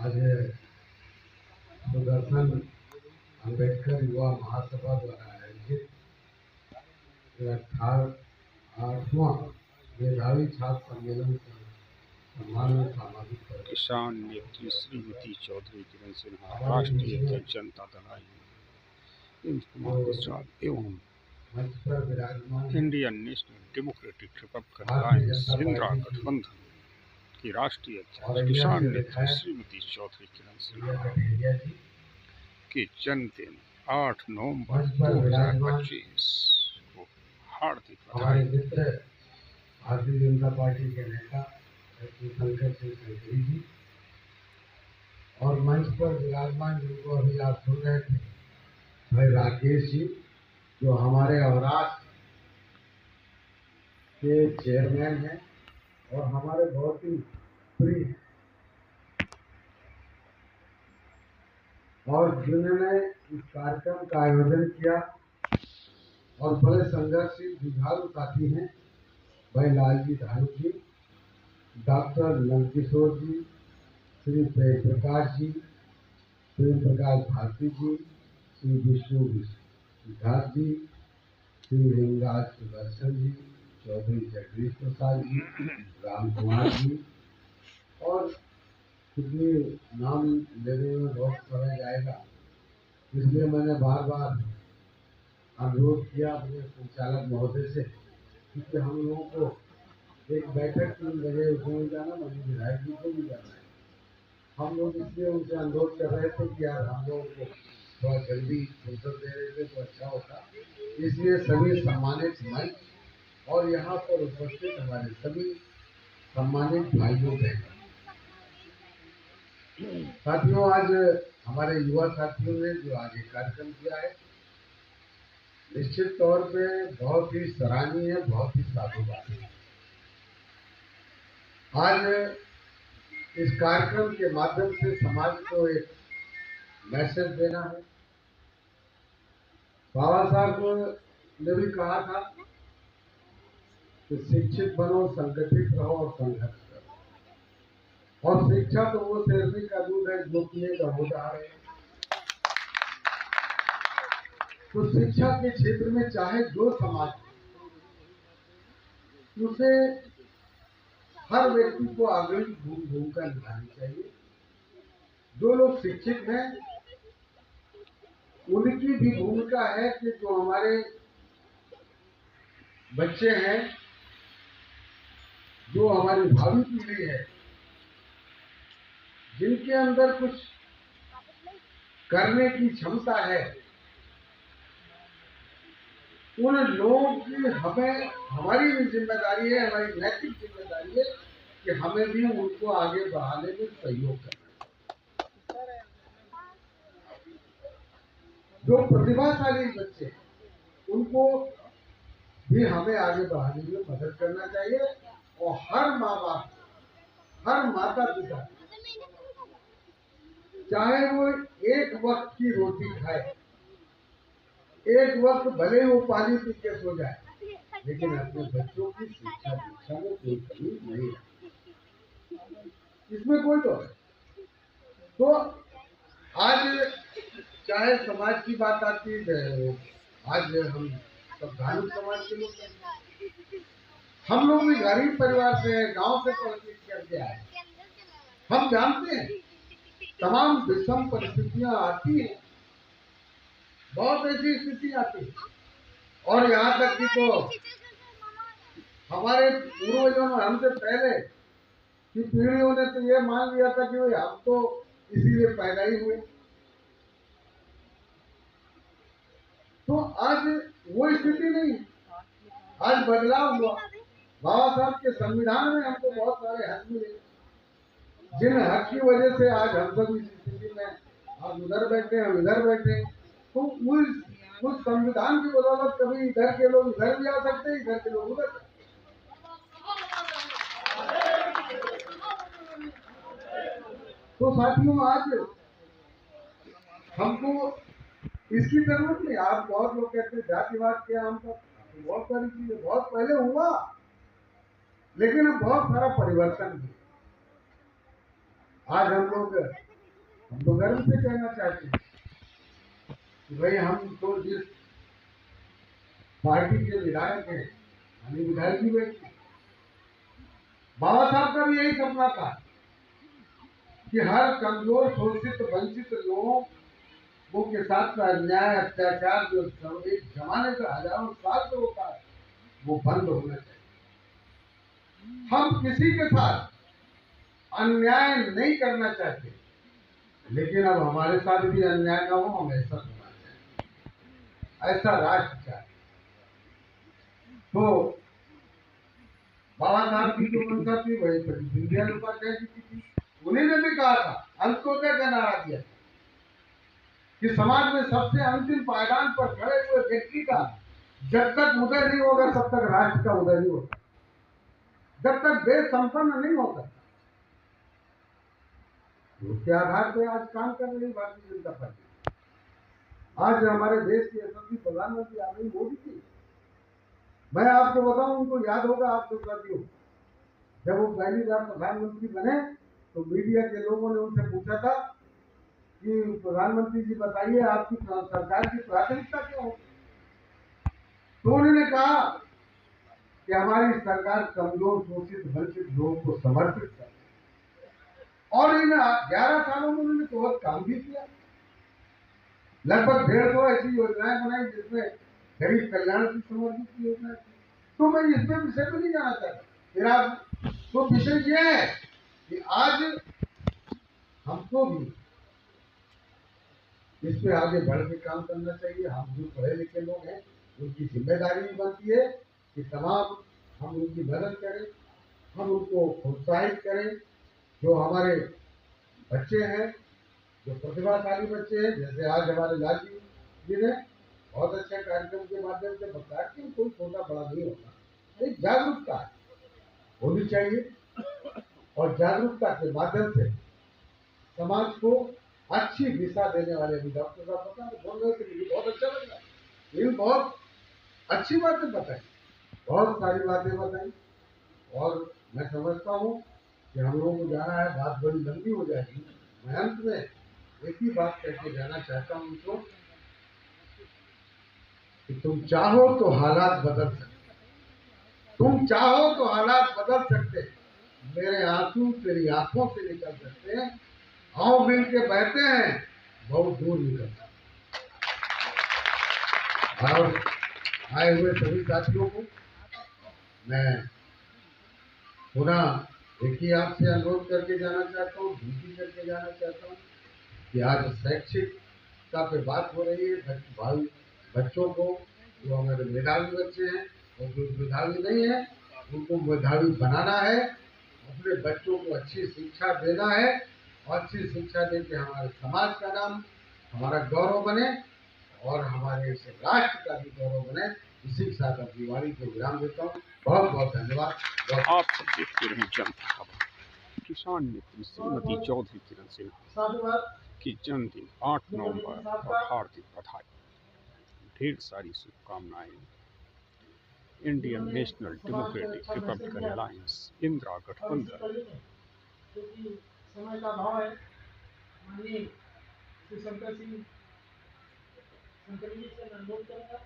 आज सुदर्शन अम्बेडकर युवा महासभा द्वारा आयोजित 8वां मेधावी छात्र सम्मेलन का सम्मान में सामाजिक किसान नेत्री श्रीमती चौधरी किरण सिन्हा, राष्ट्रीय अध्यक्ष जनता दल कुमार गुजरात एवं मंच पर विराजमान Indian national democratic Republican alliance Indira गठबंधन की राष्ट्रीय अध्यक्ष किसान नेत्री श्रीमती चौधरी किरण सिन्हा के जन्मदिन 8 नवंबर 2025 को हार्दिक हमारे बधाई। मित्र भारतीय जनता पार्टी के नेता शंकर सिंह चौधरी जी और मंच पर विराजमान जिनको अभी आप सुन रहे थे भाई राकेश जी, जो हमारे अवराज के चेयरमैन हैं और हमारे बहुत ही प्रिय हैं, और जिन्होंने इस कार्यक्रम का आयोजन किया और बड़े संघर्षशील जुझारू साथी हैं भाई लालजी धारू जी, डॉक्टर नंदकिशोर जी, श्री प्रेम प्रकाश जी, प्रेम प्रकाश भारती जी, श्री विष्णु सिद्धार्थ जी, श्री हिंगराज सुदर्शन जी, चौधरी जगदीश प्रसाद जी, राम कुमार जी, और कितने नाम लेने में बहुत समय जाएगा, इसलिए मैंने बार बार अनुरोध किया अपने संचालक महोदय से, क्योंकि हम लोगों को एक बैठक 3 बजे उसमें जाना, मनी विधायक जी को भी जाना है। हम लोग इसलिए उनसे अनुरोध कर रहे थे कि यार हम लोगों को थोड़ा जल्दी फुर्सत दे रहे थे तो अच्छा होता, इसलिए सभी सम्मानित मंच और यहाँ पर उपस्थित हमारे सभी सम्मानित भाइयों बहनों, साथियों, आज हमारे युवा साथियों ने जो आज ये कार्यक्रम किया है, निश्चित तौर पे बहुत ही सराहनीय है, बहुत ही साधुवाद है। आज इस कार्यक्रम के माध्यम से समाज को एक मैसेज देना है। बाबा साहब ने भी कहा था कि शिक्षित बनो, संगठित रहो और संघर्ष करो, और शिक्षा तो वो शेरनी का दूध है जो पिएगा वो है। तो शिक्षा के क्षेत्र में चाहे जो समाज, उसे हर व्यक्ति को अग्रणी भूमिका निभानी चाहिए। जो लोग शिक्षित हैं उनकी भी भूमिका है कि जो हमारे बच्चे हैं, जो हमारी भावी पीढ़ी है, जिनके अंदर कुछ करने की क्षमता है, उन लोगों की हमारी भी जिम्मेदारी है, हमारी नैतिक जिम्मेदारी है कि हमें भी उनको आगे बढ़ाने में सहयोग करना। जो प्रतिभाशाली बच्चे उनको भी हमें आगे बढ़ाने में मदद करना चाहिए, और हर माँ बाप, हर माता पिता, चाहे वो एक वक्त की रोटी खाए, एक वक्त भले वो पानी पी के सो जाए, लेकिन अपने बच्चों की शिक्षा दीक्षा में कोई कमी नहीं है, इसमें कोई तो आज चाहे समाज की बात आती है, आज हम सब धार्मिक समाज के लोग, हम लोग भी गरीब परिवार से, गांव से पढ़ करके आए, हम जानते हैं तमाम विषम परिस्थितियां आती हैं, बहुत ऐसी स्थिति आती है, और यहाँ तक कि तो हमारे पूर्वजों ने, हमसे पहले की पीढ़ियों ने तो ये मान लिया था कि भाई हम तो इसीलिए पैदा ही हुए। तो आज वो स्थिति नहीं, आज बदलाव हुआ। बाबा साहब के संविधान में हमको बहुत सारे हक मिले, जिन हक की वजह से आज हम सब इस स्थिति में, आप उधर बैठे, हम इधर बैठे, तो उस संविधान की बदौलत कभी इधर के लोग इधर भी आ सकते हैं, इधर के लोग उधर। तो साथियों, आज हमको इसकी जरूरत नहीं। आप बहुत लोग कहते हैं जातिवाद के नाम पर, बहुत सारी चीजें बहुत पहले हुआ, लेकिन अब बहुत सारा परिवर्तन भी। आज हम लोग हम तो गर्व से कहना चाहते हैं कि भाई हम तो जिस पार्टी के विधायक हैं, हम विधायक भी बैठे, बाबा साहब का भी यही सपना था कि हर कमजोर, शोषित, वंचित लोगों के साथ का अन्याय, अत्याचार जो एक जमाने से हजारों साल से होता है, वो बंद होना चाहिए। हम किसी के साथ अन्याय नहीं करना चाहते, लेकिन अब हमारे साथ भी अन्याय ना हो, हम ऐसा होना चाहिए, ऐसा राष्ट्र चाहिए। तो बाबा साहब की जो मंशा थी वही दीनदयाल उपाध्याय जी की थी। उन्हीं ने भी कहा था, अंत्योदय का नारा दिया कि समाज में सबसे अंतिम पायदान पर खड़े हुए व्यक्ति का जब तक उदय नहीं होगा, तब तक राष्ट्र का उदय नहीं होता, जब तक देश संपन्न नहीं होता। उसके आधार पर आज काम कर रही भारतीय जनता पार्टी। आज हमारे देश के यशस्वी प्रधानमंत्री आदरणीय मोदी जी, मैं आपको बताऊं, उनको याद होगा, आपको साथियों, जब वो पहली बार प्रधानमंत्री बने तो मीडिया के लोगों ने उनसे पूछा था कि प्रधानमंत्री जी बताइए आपकी सरकार की प्राथमिकता क्या हो। तो उन्होंने कहा कि हमारी सरकार कमजोर, शोषित, वंचित लोगों को समर्पित कर, और इन 11 सालों में उन्होंने बहुत काम भी किया। लगभग 150 ऐसी योजनाएं बनाई जिसमें गरीब कल्याण की समर्पित की योजना थी। तो मैं इसमें विषय में नहीं जाना चाहता, मेरा तो विषय यह है कि आज हमको भी इस पे आगे बढ़ के काम करना चाहिए। हम जो पढ़े लिखे लोग हैं, उनकी जिम्मेदारी भी बनती है कि तमाम हम उनकी मदद करें, हम उनको प्रोत्साहित करें। जो हमारे बच्चे हैं, जो प्रतिभाशाली बच्चे हैं, जैसे आज हमारे लालजी जी ने बहुत अच्छे कार्यक्रम के माध्यम से बताया कि कोई छोटा बड़ा नहीं होता, एक जागरूकता होनी चाहिए, और जागरूकता के माध्यम से समाज को अच्छी दिशा देने वाले भी डॉक्टर साहब बता बोल रहे थे, मुझे बहुत अच्छा लगा, लेकिन बहुत अच्छी बातें बताई, बहुत सारी बातें बताई। और मैं समझता हूँ कि हम लोगों को जाना है, बात बड़ी लंबी हो जाएगी। मैं अंत में एक ही बात कहते जाना चाहता हूँ उनको कि तुम चाहो तो हालात बदल सकते, तुम चाहो तो हालात बदल सकते, मेरे आंसू तेरी आंखों से निकल सकते हैं, आओ मिल के बहते हैं, बहुत दूर निकल सकते। और आए हुए सभी साथियों को मैं पुनः एक ही आपसे अनुरोध करके जाना चाहता हूँ, विनती करके जाना चाहता हूँ कि आज शैक्षिकता पे बात हो रही है। भाई बच्चों को, जो हमारे मेधावी बच्चे हैं और जो मेधावी नहीं है, उनको मेधावी बनाना है, अपने बच्चों को अच्छी शिक्षा देना है, और अच्छी शिक्षा दे के हमारे समाज का नाम, हमारा गौरव बने, और हमारे इस राष्ट्र का भी गौरव बने। इसी के साथ अपनी वाणी को विराम देता हूँ। बहुत बहुत धन्यवाद। आप सब देखते रहे जनता खबर। किसान नेत्री श्रीमती चौधरी किरण सिन्हा की जन्मदिन 8 नवंबर और हार्दिक बधाई, ढेर सारी शुभकामनाएं। Indian national democratic Republican alliance Indira गठबंधन। समय का भाव है, माननीय श्री शंकर सिंह शंकर जी से अनुरोध करूंगा